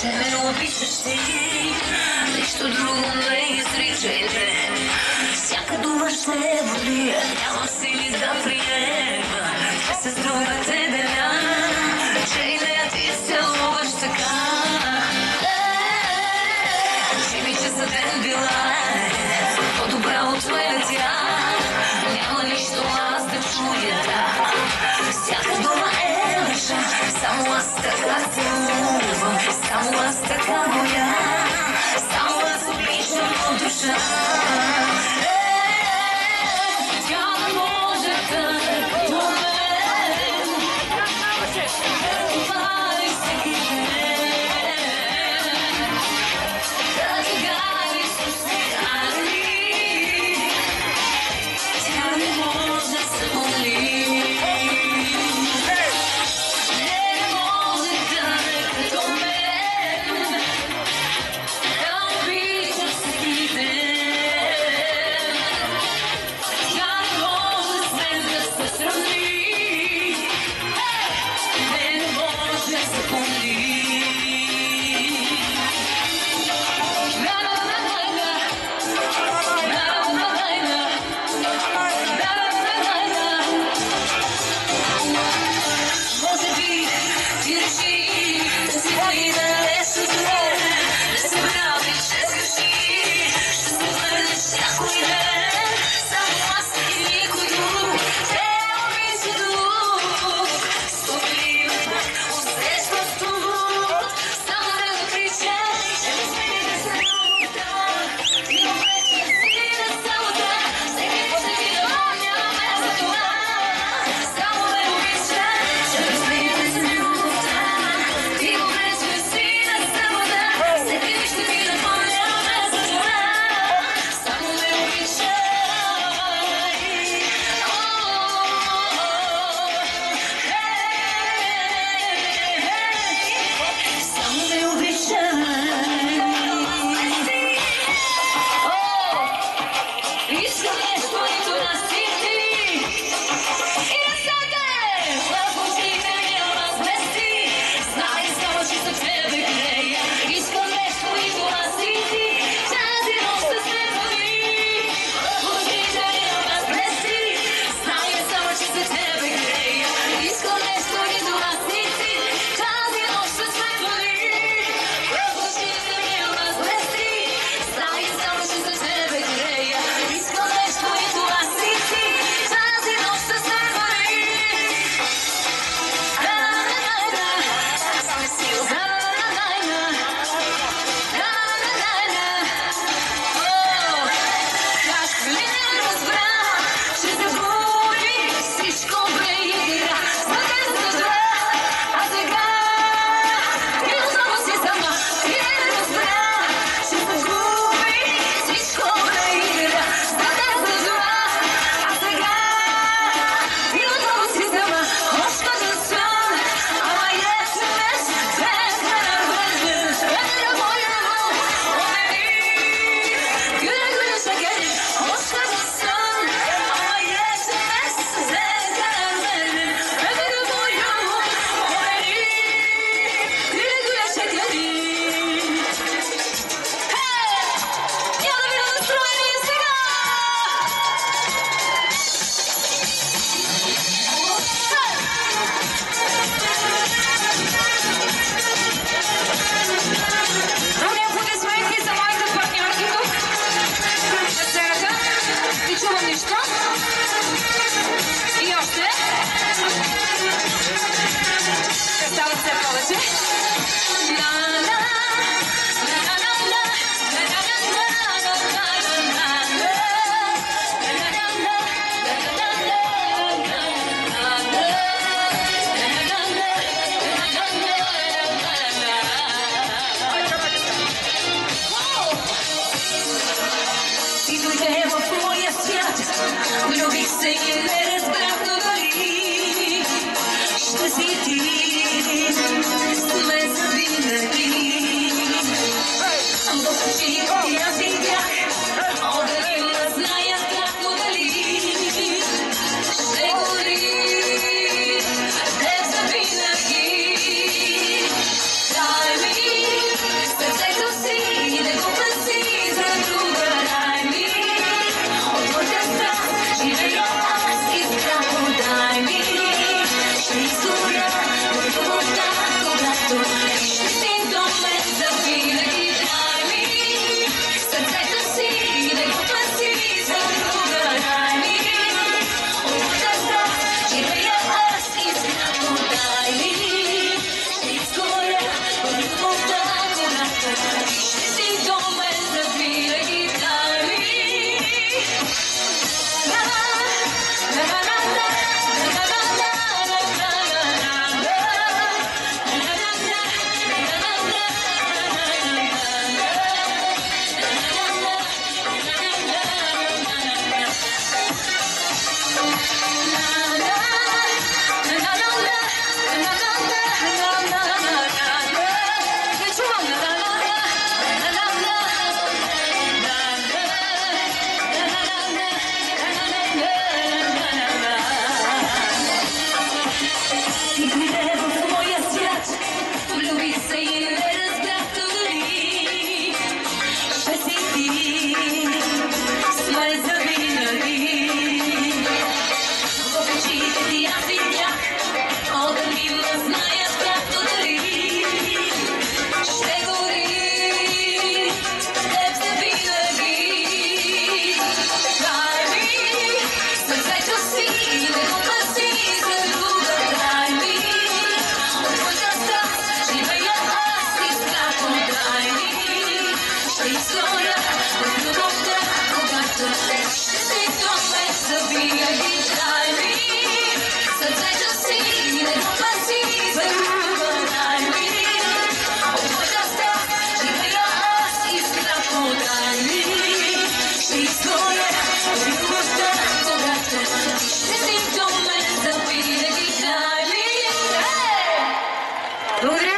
ме обичаш ти, нищо друго не изричайте. Всяка дума ще води, няма сили да приема, че с друга те деля, че и не ти целуваш така. Живи, че за ден била по-добра от мен тя, няма нищо аз да чуя. Всяка дума е лъжа, само аз така целувам, само аз така боя, само аз обичам от душа. Тя не може да не до мен, разговаряй всеки ден, да гали социални, тя не може да се моли. Влюбих се и не разбрах дали ще си ти сме завинаги. В очите аз видях огъни, не зная както дали ще гори теб завинаги. Дай ми ще изгоря от любовта, когато ще си до мен забия и дай ми сърцето си и не го пази, дай ми от твоята страх, живея аз и страхо, дай ми ще изгоря от любовта, когато ще си до мен забия и дай ми. Благодаря.